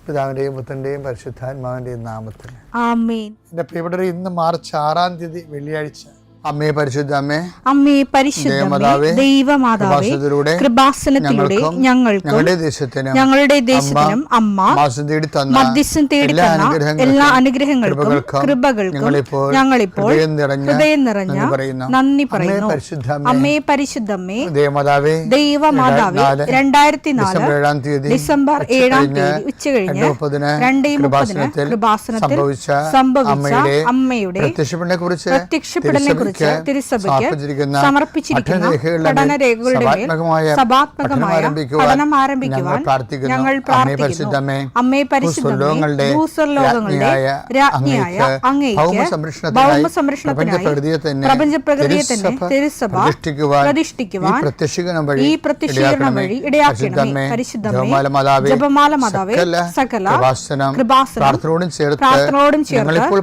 പിതാവിന്റെയും പുത്രന്റെയും പരിശുദ്ധാത്മാവിന്റെയും നാമത്തിൽ ആമേൻ. എൻ്റെ പ്രിയപ്പെട്ടവരെ, ഇന്ന് മാർച്ച് 6 തീയതി വെള്ളിയാഴ്ച. അമ്മേ പരിശുദ്ധ അമ്മേ, അമ്മേ പരിശുദ്ധമേ, ദൈവമാതാവേ, കൃപാസനത്തിലൂടെ ഞങ്ങൾക്കും ഞങ്ങളുടെ ദേശത്തിനും അമ്മ മധ്യസ്ഥം തേടി തന്ന എല്ലാ അനുഗ്രഹങ്ങൾക്കും കൃപകൾക്കും ഞങ്ങളിപ്പോൾ ഹൃദയം നിറഞ്ഞ നന്ദി പറയുന്നു. അമ്മേ പരിശുദ്ധമേ, ദൈവമാതാവേ, 2004 ഡിസംബർ 7 ഉച്ചകഴിഞ്ഞ് 2:30 കൃപാസനത്തിൽ സംഭവിച്ച അമ്മയുടെ പ്രത്യക്ഷപ്പെടലിനെ കുറിച്ച് തിരുസഭയ്ക്ക് സമർപ്പിച്ചിരിക്കുന്ന പഠനരേഖകളുടെ മേൽ സഭാത്മകമായ പഠനം ആരംഭിക്കുവാൻ ഞങ്ങൾ പ്രാർത്ഥിക്കുന്നു. അമ്മേ പരിശുദ്ധമേ, ഭൂസ്വർലോകങ്ങളുടെ രാജ്ഞിയായ അങ്ങേയ്ക്ക് ഭൗമസംരക്ഷണത്തിനായി പ്രപഞ്ചപ്രകൃതിയെ തന്നെ തിരുസഭ പ്രതിഷ്ഠിക്കുവാൻ ഈ പ്രത്യക്ഷീകരണം വഴി ഇടയാക്കണമേ. പരിശുദ്ധമേ, ജപമാല മാതാവേ, സകല കൃപാസനം പ്രാർത്ഥനയോടും ചേർത്ത് ഞങ്ങളിപ്പോൾ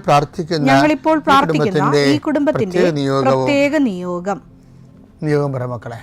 പ്രാർത്ഥിക്കുന്ന ഈ കുടുംബത്തിന്റെ പ്രത്യേക നിയോഗം പറ മക്കളെ.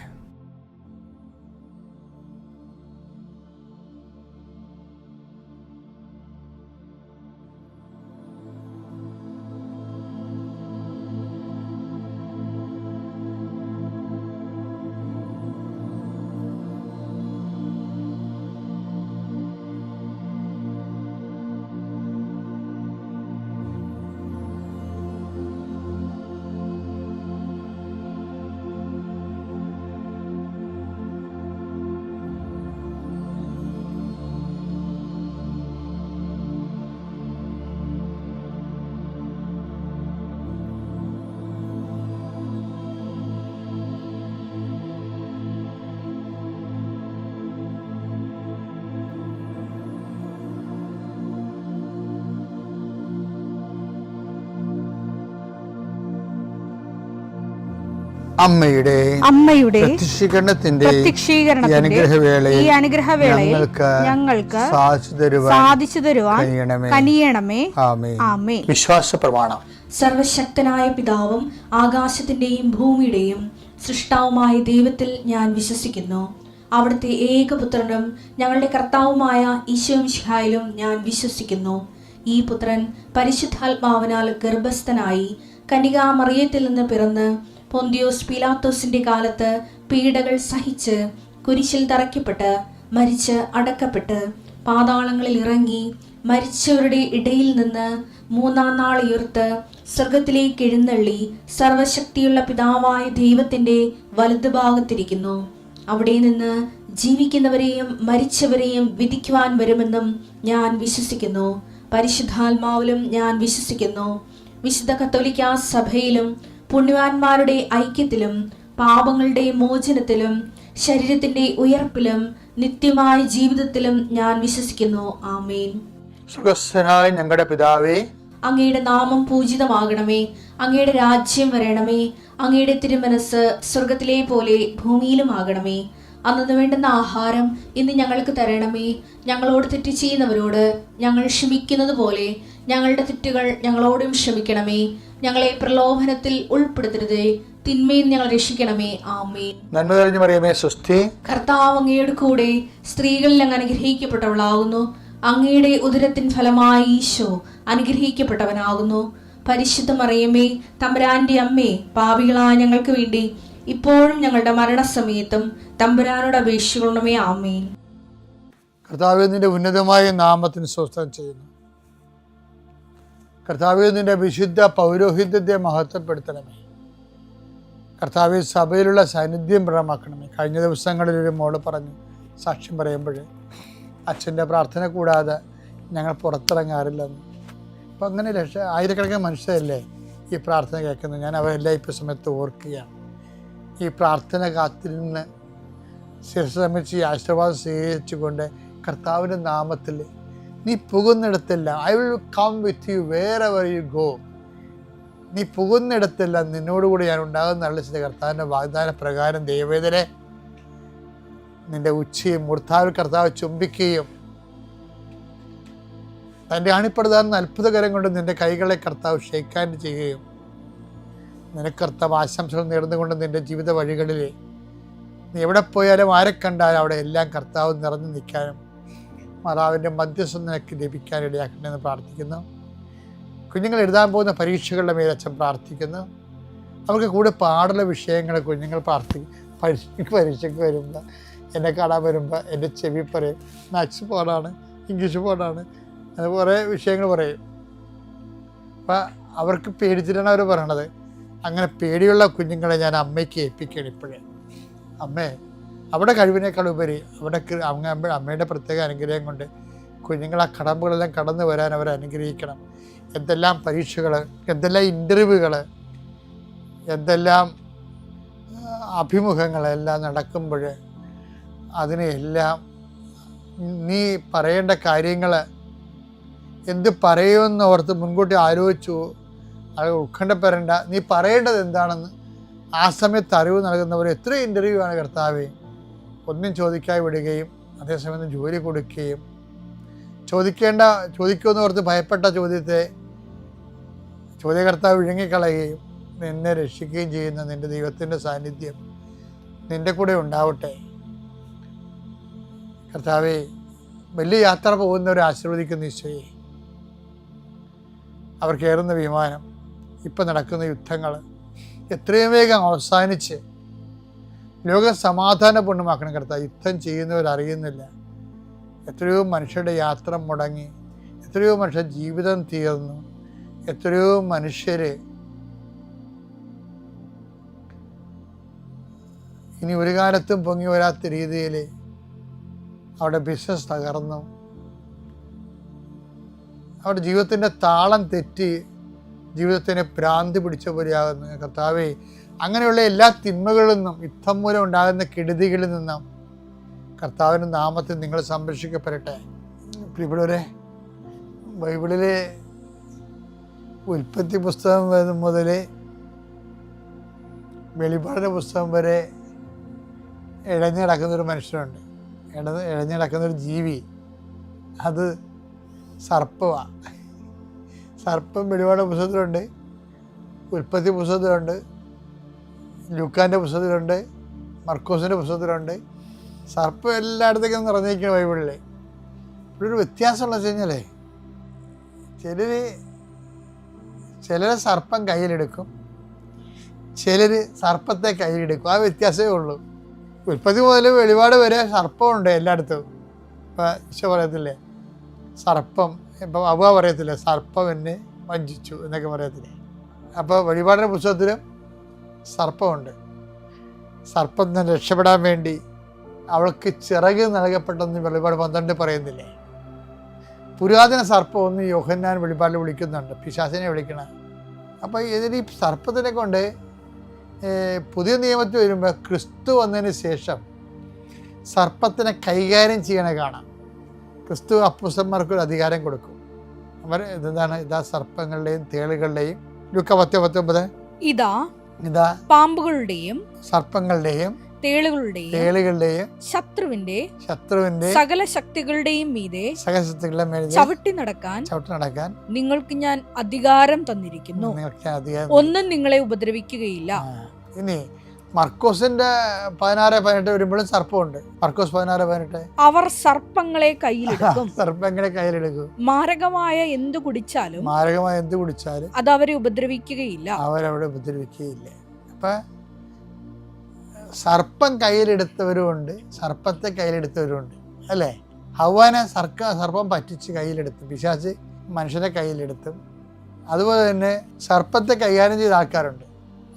അമ്മയുടെ പ്രത്യക്ഷീകരണത്തിന്റെ ഈ അനുഗ്രഹവേളയിൽ ഞങ്ങൾക്ക് സാധിച്ചു തരുവാൻ കനിയണമേ. ആമേൻ. വിശ്വാസ പ്രമാണം. സർവശക്തനായ പിതാവും ആകാശത്തിന്റെയും ഭൂമിയുടെയും സൃഷ്ടാവുമായ ദൈവത്തിൽ ഞാൻ വിശ്വസിക്കുന്നു. അവിടുത്തെ ഏകപുത്രനും ഞങ്ങളുടെ കർത്താവുമായ ഈശോമിശിഹായിലും ഞാൻ വിശ്വസിക്കുന്നു. ഈ പുത്രൻ പരിശുദ്ധാത്മാവിനാൽ ഗർഭസ്ഥനായി കന്യകാമറിയത്തിൽ നിന്ന് പിറന്ന് പൊന്തിയോസ് പീലാത്തോസിന്റെ കാലത്ത് പീഡകൾ സഹിച്ച് കുരിശിൽ തറയ്ക്കപ്പെട്ട് മരിച്ച് അടക്കപ്പെട്ട് പാതാളങ്ങളിൽ ഇറങ്ങി മരിച്ചവരുടെ ഇടയിൽ നിന്ന് 3-ാം നാൾ ഉയർത്ത് സ്വർഗത്തിലേക്ക് എഴുന്നള്ളി സർവശക്തിയുള്ള പിതാവായ ദൈവത്തിന്റെ വലതുഭാഗത്തിരിക്കുന്നു. അവിടെ നിന്ന് ജീവിക്കുന്നവരെയും മരിച്ചവരെയും വിധിക്കുവാൻ വരുമെന്നും ഞാൻ വിശ്വസിക്കുന്നു. പരിശുദ്ധാത്മാവിലും ഞാൻ വിശ്വസിക്കുന്നു. വിശുദ്ധ കത്തോലിക്കാ സഭയിലും പുണ്യവാന്മാരുടെ ഐക്യത്തിലും പാപങ്ങളുടെ മോചനത്തിലും ശരീരത്തിന്റെ ഉയർപ്പിലും നിത്യമായ ജീവിതത്തിലും ഞാൻ വിശ്വസിക്കുന്നു. ആമേൻ. സുഖസ്ഥനായ ഞങ്ങളുടെ പിതാവേ, അങ്ങയുടെ നാമം പൂജിതമാകണമേ. അങ്ങയുടെ രാജ്യം വരണമേ. അങ്ങയുടെ തിരുമനസ് സ്വർഗത്തിലെ പോലെ ഭൂമിയിലും ആകണമേ. അന്നു വേണ്ടുന്ന ആഹാരം ഇന്ന് ഞങ്ങൾക്ക് തരണമേ. ഞങ്ങളോട് തെറ്റ് ചെയ്യുന്നവരോട് ഞങ്ങൾ ക്ഷമിക്കുന്നത് പോലെ ഞങ്ങളുടെ തെറ്റുകൾ ഞങ്ങളോടും ക്ഷമിക്കണമേ. ഞങ്ങളെ പ്രലോഭനത്തിൽ ഉൾപ്പെടുത്തരുതേ, തിന്മയിൽ ഞങ്ങൾ രക്ഷിക്കണമേ. ആമേൻ. നന്മ നിറഞ്ഞ മറിയമേ, സ്വസ്തി. കർത്താവ് അങ്ങയുടെ കൂടെ സ്ത്രീകളിൽ അങ്ങ് അനുഗ്രഹിക്കപ്പെട്ടവളാകുന്നു. അങ്ങയുടെ ഉദരത്തിൻ ഫലമായി ഈശോ അനുഗ്രഹിക്കപ്പെട്ടവനാകുന്നു. പരിശുദ്ധ മറിയമേ, തമ്പുരാന്റെ അമ്മേ, പാപികളായ ഞങ്ങൾക്ക് വേണ്ടി ഇപ്പോഴും ഞങ്ങളുടെ മരണസമയത്തും തമ്പുരാനോട് അപേക്ഷിക്കണമേ. ആമേൻ. കർത്താവേ, നിന്റെ ഉന്നതമായ നാമത്തിന് സ്തോത്രം ചെയ്യുന്നു. കർത്താവേ, നിന്റെ വിശുദ്ധ പൗരോഹിത്യത്തെ മഹത്വപ്പെടുത്തണമേ. കർത്താവേ, സഭയിലുള്ള സാന്നിധ്യം പ്രകടമാക്കണമേ. കഴിഞ്ഞ ദിവസങ്ങളിൽ ഒരു മോള് പറഞ്ഞു സാക്ഷ്യം പറയുമ്പോൾ, അച്ഛൻ്റെ പ്രാർത്ഥന കൂടാതെ ഞങ്ങൾ പുറത്തിറങ്ങാറില്ലെന്ന്. അപ്പം അങ്ങനെ ആയിരക്കണക്കിന് മനുഷ്യരല്ലേ ഈ പ്രാർത്ഥന കേൾക്കുന്നത്. ഞാൻ അവരെല്ലാം ഇപ്പോൾ സമയത്ത് ഓർക്കുകയാണ്. ഈ പ്രാർത്ഥന കാത്തിരുന്ന് ശിരസമിച്ച് ഈ ആശീർവാദം സ്വീകരിച്ചുകൊണ്ട് കർത്താവിൻ്റെ നാമത്തിൽ നീ പോകുന്നിടത്തെല്ലാം I will come with you wherever you go. നീ പോകുന്നിടത്തെല്ലാം നിന്നോടുകൂടി ഞാൻ ഉണ്ടാകുന്ന നല്ല ചില കർത്താവിൻ്റെ വാഗ്ദാന പ്രകാരം ദൈവവേദനെ നിന്റെ ഉച്ചയും മൂർത്താവിൽ കർത്താവ് ചുംബിക്കുകയും തൻ്റെ അണിപ്പെടുതാകുന്ന അത്ഭുതകരം കൊണ്ട് നിന്റെ കൈകളെ കർത്താവ് ഷെയ്ക്ക് ചെയ്യുകയും നിനക്ക് കർത്താവ് ആശംസകൾ നേർന്നുകൊണ്ട് നിന്റെ ജീവിത വഴികളിൽ നീ എവിടെ പോയാലും ആരെ കണ്ടാലും അവിടെ എല്ലാം കർത്താവ് നിറഞ്ഞു നിൽക്കാനും മാതാവിൻ്റെ മധ്യസ്ഥം നിനക്ക് ലഭിക്കാൻ ഇടയാക്കണമെന്ന് പ്രാർത്ഥിക്കുന്നു. കുഞ്ഞുങ്ങൾ എഴുതാൻ പോകുന്ന പരീക്ഷകളുടെ മേൽ അച്ഛൻ പ്രാർത്ഥിക്കുന്നു. അവർക്ക് കൂടെ പാടുള്ള വിഷയങ്ങൾ കുഞ്ഞുങ്ങൾ പരീക്ഷയ്ക്ക് വരുമ്പോൾ, എന്നെ കാണാൻ വരുമ്പോൾ എൻ്റെ ചെവി പറയും മാത്സ് പാടാണ്, ഇംഗ്ലീഷ് പാടാണ്, അത് കുറേ വിഷയങ്ങൾ പറയും. അപ്പം അവർക്ക് പേടിച്ചിട്ടാണ് അവർ പറയണത്. അങ്ങനെ പേടിയുള്ള കുഞ്ഞുങ്ങളെ ഞാൻ അമ്മയ്ക്ക് ഏൽപ്പിക്കണം ഇപ്പോഴേ. അമ്മേ, അവിടെ കഴിവിനേക്കാൾ ഉപരി അവിടെ അമ്മയുടെ പ്രത്യേക അനുഗ്രഹം കൊണ്ട് കുഞ്ഞുങ്ങൾ ആ കടമ്പുകളെല്ലാം കടന്നു വരാൻ അവരെ അനുഗ്രഹിക്കണം. എന്തെല്ലാം പരീക്ഷകൾ, എന്തെല്ലാം ഇൻ്റർവ്യൂകൾ, എന്തെല്ലാം അഭിമുഖങ്ങളെല്ലാം നടക്കുമ്പോൾ അതിനെല്ലാം നീ പറയേണ്ട കാര്യങ്ങൾ എന്ത് പറയുമെന്ന് ഓർത്ത് മുൻകൂട്ടി ആലോചിച്ചു അത് ഉത്കണ്ഠപ്പെടേണ്ട. നീ പറയേണ്ടത് എന്താണെന്ന് ആ സമയത്ത് അറിവ് നൽകുന്നവർ എത്ര ഇൻ്റർവ്യൂ ആണ് കർത്താവേ. ഒന്നും ചോദിക്കാതെ വിടുകയും അതേസമയം ജോലി കൊടുക്കുകയും ചോദിക്കുമെന്ന് ഓർത്ത് ഭയപ്പെട്ട ചോദ്യത്തെ ചോദ്യകർത്താവ് വിഴുങ്ങിക്കളയുകയും നിന്നെ രക്ഷിക്കുകയും ചെയ്യുന്ന നിൻ്റെ ദൈവത്തിൻ്റെ സാന്നിധ്യം നിൻ്റെ കൂടെ ഉണ്ടാവട്ടെ. കർത്താവേ, വലിയ യാത്ര പോകുന്നവരെ ആശീർവദിക്കുന്ന ഈശോയെ, അവർ കയറുന്ന വിമാനം, ഇപ്പം നടക്കുന്ന യുദ്ധങ്ങൾ എത്രയും വേഗം അവസാനിച്ച് ലോകം സമാധാനപൂർണ്ണമാക്കണം കർത്താവ്. യുദ്ധം ചെയ്യുന്നവരറിയുന്നില്ല. എത്രയോ മനുഷ്യരുടെ യാത്ര മുടങ്ങി, എത്രയോ മനുഷ്യർ ജീവിതം തീർന്നു, എത്രയോ മനുഷ്യർ ഇനി ഒരു കാലത്തും പൊങ്ങി വരാത്ത രീതിയിൽ അവരുടെ ബിസിനസ് തകർന്നു, അവരുടെ ജീവിതത്തിൻ്റെ താളം തെറ്റി ജീവിതത്തിന് ഭ്രാന്തി പിടിച്ച പോലെയാകുന്നു. കർത്താവേ, അങ്ങനെയുള്ള എല്ലാ തിന്മകളിൽ നിന്നും യുദ്ധം മൂലം ഉണ്ടാകുന്ന കെടുതികളിൽ നിന്നും കർത്താവിൻ്റെ നാമത്തിൽ നിങ്ങൾ സംരക്ഷിക്കപ്പെടട്ടെ. പ്രിയപ്പെട്ടവരെ, ബൈബിളിലെ ഉൽപ്പത്തി പുസ്തകം മുതൽ വെളിപാടിൻ്റെ പുസ്തകം വരെ ഇഴഞ്ഞു നടക്കുന്നൊരു മനുഷ്യനുണ്ട്, ഇഴഞ്ഞു നടക്കുന്നൊരു ജീവി. അത് സർപ്പമാണ്. സർപ്പം വെളിപാട് പുസ്തകത്തിലുണ്ട്, ഉൽപ്പത്തി പുസ്തകത്തിലുണ്ട്, ലൂക്കാൻ്റെ പുസ്തകത്തിലുണ്ട്, മർക്കോസിൻ്റെ പുസ്തകത്തിലുണ്ട്. സർപ്പം എല്ലായിടത്തേക്കും നിറഞ്ഞിരിക്കുന്ന ബൈബിളിൽ. ഇവിടെ ഒരു വ്യത്യാസമുള്ള വെച്ച് കഴിഞ്ഞാൽ ചിലർ സർപ്പം കയ്യിലെടുക്കും, ചിലർ സർപ്പത്തെ കയ്യിലെടുക്കും. ആ വ്യത്യാസമേ ഉള്ളൂ. ഉൽപ്പത്തി മുതൽ വെളിപാട് വരെ സർപ്പമുണ്ട് എല്ലായിടത്തും. ഇപ്പം ഈശോ പറയത്തില്ലേ സർപ്പം, ഇപ്പം അവ പറയത്തില്ലേ സർപ്പം എന്നെ വഞ്ചിച്ചു എന്നൊക്കെ പറയത്തില്ലേ. അപ്പോൾ വെളിപാടിൻ്റെ പുസ്തകത്തിലും സർപ്പമുണ്ട്. സർപ്പം തന്നെ രക്ഷപ്പെടാൻ വേണ്ടി അവൾക്ക് ചിറക് നൽകപ്പെട്ടെന്ന് വെളിപാട് 12 പറയുന്നില്ലേ. പുരാതന സർപ്പം ഒന്ന് യോഹന്നാൻ വെളിപാടിൽ വിളിക്കുന്നുണ്ട്, പിശാചിനെ വിളിക്കണ. അപ്പോൾ ഇതിന് ഈ സർപ്പത്തിനെ കൊണ്ട് പുതിയ നിയമത്തിൽ വരുമ്പോൾ ക്രിസ്തു വന്നതിന് ശേഷം സർപ്പത്തിനെ കൈകാര്യം ചെയ്യണ കാണാം. ക്രിസ്തു അപ്പോസ്തലന്മാർക്കൊരു അധികാരം കൊടുക്കും. അവർ എന്താണ്, ഇതാ സർപ്പങ്ങളുടെയും തേളുകളുടെയും, ലൂക്ക 10:19, ഇതാ പാമ്പുകളുടെയും സർപ്പങ്ങളുടെയും തേളുകളുടെയും ശത്രുവിന്റെ സകല ശക്തികളുടെയും മീതെ ചവിട്ടി നടക്കാൻ നിങ്ങൾക്ക് ഞാൻ അധികാരം തന്നിരിക്കുന്നു, ഒന്നും നിങ്ങളെ ഉപദ്രവിക്കുകയില്ല. ഇനി മർക്കോസിന്റെ 16:18 വരുമ്പോഴും സർപ്പമുണ്ട്. മർക്കോസ് 16:18, അവർ സർപ്പങ്ങളെ കയ്യിലെടുക്കും മാരകമായ എന്ത് കുടിച്ചാലും അത് അവരെ ഉപദ്രവിക്കുകയില്ല. അപ്പൊ സർപ്പം കയ്യിലെടുത്തവരുമുണ്ട്, സർപ്പത്തെ കയ്യിലെടുത്തവരുമുണ്ട്, അല്ലേ? ഹവ്വാനെ സർപ്പം പറ്റിച്ച് കയ്യിലെടുത്തു, പിശാച് മനുഷ്യനെ കയ്യിലെടുത്തും. അതുപോലെ തന്നെ സർപ്പത്തെ കൈകാര്യം ചെയ്ത ആൾക്കാരുണ്ട്.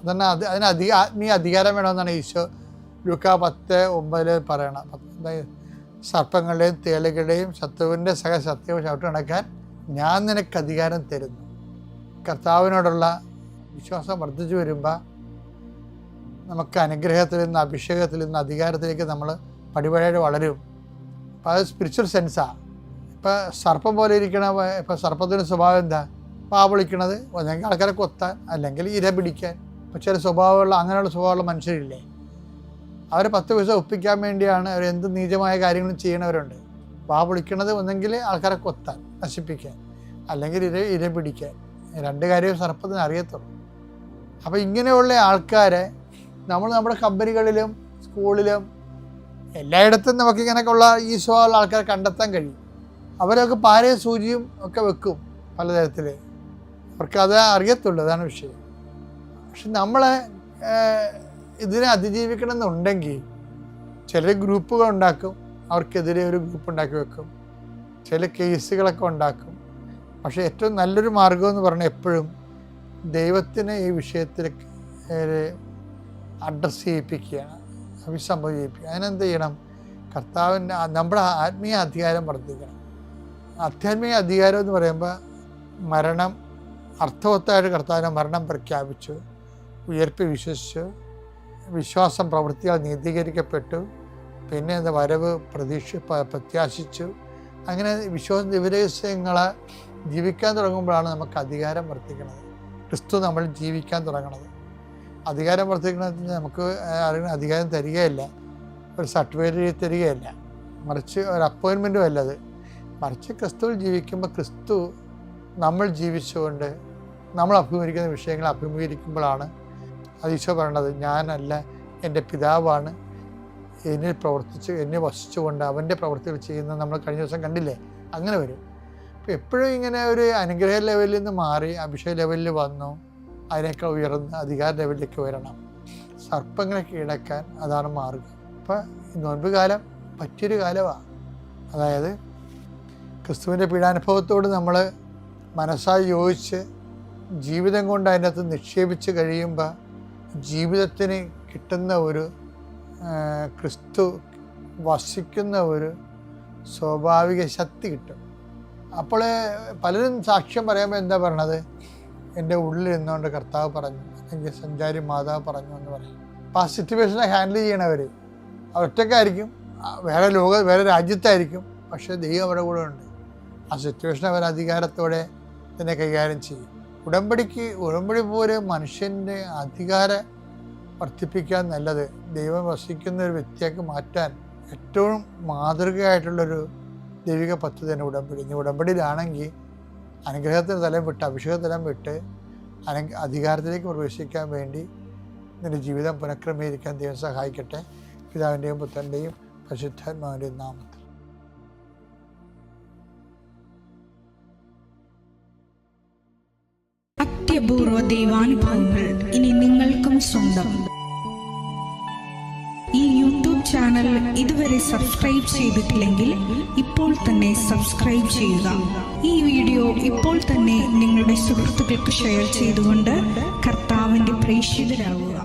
അതന്നെ അതിന് ആത്മീയ അധികാരം വേണമെന്നാണ് ഈശോ ലൂക്ക 10:9 പറയണം. സർപ്പങ്ങളുടെയും തേളുകളുടെയും ശത്രുവിൻ്റെ സത്യവും ചവിട്ട് നടക്കാൻ ഞാൻ നിനക്ക് അധികാരം തരുന്നു. കർത്താവിനോടുള്ള വിശ്വാസം വർദ്ധിച്ചു വരുമ്പോൾ നമുക്ക് അനുഗ്രഹത്തിൽ നിന്ന്, അഭിഷേകത്തിൽ നിന്ന്, അധികാരത്തിലേക്ക് നമ്മൾ പടിപടിയായിട്ട് വളരും. അപ്പോൾ അത് സ്പിരിച്വൽ സെൻസാണ്. ഇപ്പോൾ സർപ്പം പോലെ ഇരിക്കണ, ഇപ്പോൾ സർപ്പത്തിൻ്റെ സ്വഭാവം എന്താ? വിളിക്കണത് ഒന്നെങ്കിൽ ആൾക്കാരെ കൊത്താൻ, അല്ലെങ്കിൽ ഇര പിടിക്കാൻ. ഇപ്പോൾ ചില അങ്ങനെയുള്ള സ്വഭാവമുള്ള മനുഷ്യരില്ലേ, അവരെ 10 പൈസ ഒപ്പിക്കാൻ വേണ്ടിയാണ് അവർ എന്ത് നീചമായ കാര്യങ്ങളും ചെയ്യണവരുണ്ട്. വിളിക്കണത് ഒന്നെങ്കിൽ ആൾക്കാരെ കൊത്താൻ, നശിപ്പിക്കാൻ, അല്ലെങ്കിൽ ഇര പിടിക്കാൻ. 2 കാര്യവും സർപ്പത്തിന് അറിയത്തുള്ളൂ. അപ്പോൾ ഇങ്ങനെയുള്ള ആൾക്കാരെ നമ്മൾ നമ്മുടെ കമ്പനികളിലും സ്കൂളിലും എല്ലായിടത്തും നമുക്കിങ്ങനെയൊക്കെയുള്ള ഈ സ്വഭാവമുള്ള ആൾക്കാരെ കണ്ടെത്താൻ കഴിയും. അവരൊക്കെ പാരയും സൂചിയും ഒക്കെ വെക്കും പലതരത്തിൽ. അവർക്കത് അറിയത്തുള്ളൂ, അതാണ് വിഷയം. പക്ഷെ നമ്മളെ ഇതിനെ അതിജീവിക്കണം എന്നുണ്ടെങ്കിൽ ചില ഗ്രൂപ്പുകൾ ഉണ്ടാക്കും, അവർക്കെതിരെ ഒരു ഗ്രൂപ്പ് ഉണ്ടാക്കി വെക്കും, ചില കേസുകളൊക്കെ ഉണ്ടാക്കും. പക്ഷേ ഏറ്റവും നല്ലൊരു മാർഗം എന്ന് പറഞ്ഞാൽ എപ്പോഴും ദൈവത്തിനെ ഈ വിഷയത്തിൽ അഡ്രസ്സ് ചെയ്യിപ്പിക്കുകയാണ്, അഭിസംബോധന ചെയ്യിപ്പിക്കുക. അതിനെന്ത് ചെയ്യണം? കർത്താവിൻ്റെ നമ്മുടെ ആത്മീയ അധികാരം വർദ്ധിക്കണം. ആധ്യാത്മിക അധികാരം എന്ന് പറയുമ്പോൾ മരണം, അർത്ഥവത്തായിട്ട് കർത്താവിൻ്റെ മരണം പ്രഖ്യാപിച്ചു, ഉയർപ്പ് വിശ്വസിച്ചു, വിശ്വാസം പ്രവൃത്തികൾ നീതീകരിക്കപ്പെട്ടു, പിന്നെ എന്താ വരവ് പ്രത്യാശിച്ചു. അങ്ങനെ വിശ്വാസ ദിവരഹസ്യങ്ങളെ ജീവിക്കാൻ തുടങ്ങുമ്പോഴാണ് നമുക്ക് അധികാരം വർദ്ധിക്കുന്നത്. ക്രിസ്തു നമ്മൾ ജീവിക്കാൻ തുടങ്ങുന്നത്. അധികാരം വർദ്ധിക്കണമെന്ന് നമുക്ക് അറിയുന്ന അധികാരം തരികയല്ല, ഒരു സർട്ടിഫിക്കറ്റ് തരികയല്ല, മറിച്ച് ഒരു അപ്പോയിൻമെൻറ്റും അല്ലത്. മറിച്ച് ക്രിസ്തുവിൽ ജീവിക്കുമ്പോൾ ക്രിസ്തു നമ്മൾ ജീവിച്ചുകൊണ്ട് നമ്മൾ അഭിമുഖീകരിക്കുന്ന വിഷയങ്ങൾ അഭിമുഖീകരിക്കുമ്പോഴാണ് അത് ഈശോ പറയണത്, ഞാനല്ല എൻ്റെ പിതാവാണ് എന്നിൽ പ്രവർത്തിച്ച് എന്നെ വസിച്ചുകൊണ്ട് അവൻ്റെ പ്രവൃത്തികൾ ചെയ്യുന്നത് നമ്മൾ കഴിഞ്ഞ ദിവസം കണ്ടില്ലേ. അങ്ങനെ വരും. അപ്പോൾ എപ്പോഴും ഇങ്ങനെ ഒരു അനുഗ്രഹ ലെവലിൽ നിന്ന് മാറി അഭിഷേക ലെവലിൽ വന്നു, അതിനേക്കാൾ ഉയർന്ന് അധികാര ലെവലിലേക്ക് വരണം. സർപ്പങ്ങളെ കീഴടക്കാൻ അതാണ് മാർഗം. അപ്പോൾ നോൻപ് കാലം പറ്റിയൊരു കാലമാണ്. അതായത് ക്രിസ്തുവിൻ്റെ പീഡാനുഭവത്തോട് നമ്മൾ മനസ്സായി യോജിച്ച് ജീവിതം കൊണ്ട് അതിൻ്റെ അകത്ത് നിക്ഷേപിച്ച് കഴിയുമ്പോൾ ജീവിതത്തിന് കിട്ടുന്ന ഒരു ക്രിസ്തു വസിക്കുന്ന ഒരു സ്വാഭാവിക ശക്തി കിട്ടും. അപ്പോൾ പലരും സാക്ഷ്യം പറയുമ്പോൾ എന്താ പറയണത്, എൻ്റെ ഉള്ളിൽ നിന്നുകൊണ്ട് കർത്താവ് പറഞ്ഞു, അല്ലെങ്കിൽ സഞ്ചാരി മാതാവ് പറഞ്ഞു എന്ന് പറയും. അപ്പോൾ ആ സിറ്റുവേഷനെ ഹാൻഡിൽ ചെയ്യണവർ അവരൊറ്റക്കായിരിക്കും, വേറെ രാജ്യത്തായിരിക്കും, പക്ഷേ ദൈവം അവരുടെ കൂടെ ഉണ്ട്. ആ സിറ്റുവേഷൻ അവർ അധികാരത്തോടെ തന്നെ കൈകാര്യം ചെയ്യും. ഉടമ്പടി പോലെ മനുഷ്യൻ്റെ അധികാരം വർദ്ധിപ്പിക്കാൻ നല്ലത് ദൈവം വസിക്കുന്ന ഒരു വ്യക്തിയാക്കി മാറ്റാൻ ഏറ്റവും മാതൃകയായിട്ടുള്ളൊരു ദൈവിക പദ്ധതിയാണ് ഉടമ്പടി. ഇനി ഉടമ്പടിയിലാണെങ്കിൽ അനുഗ്രഹത്തിന് തലം വിട്ട് അഭിഷേകതലം വിട്ട് അധികാരത്തിലേക്ക് പ്രവേശിക്കാൻ വേണ്ടി നിന്റെ ജീവിതം പുനഃക്രമീകരിക്കാൻ ദൈവം സഹായിക്കട്ടെ. പിതാവിൻ്റെയും പുത്രൻ്റെയും പരിശുദ്ധാത്മാവിൻ്റെയും നാമത്തിൽ. അത്യപൂർവ ദൈവാനുഭവങ്ങൾ ഇനി നിങ്ങൾക്കും സ്വന്തം. ഈ യൂട്യൂബ് ചാനൽ ഇതുവരെ സബ്സ്ക്രൈബ് ചെയ്തിട്ടില്ലെങ്കിൽ ഇപ്പോൾ തന്നെ സബ്സ്ക്രൈബ് ചെയ്യുക. ഈ വീഡിയോ ഇപ്പോൾ തന്നെ നിങ്ങളുടെ സുഹൃത്തുക്കൾക്ക് ഷെയർ ചെയ്തുകൊണ്ട് കർത്താവിൻ്റെ പ്രേക്ഷിതരാകുക.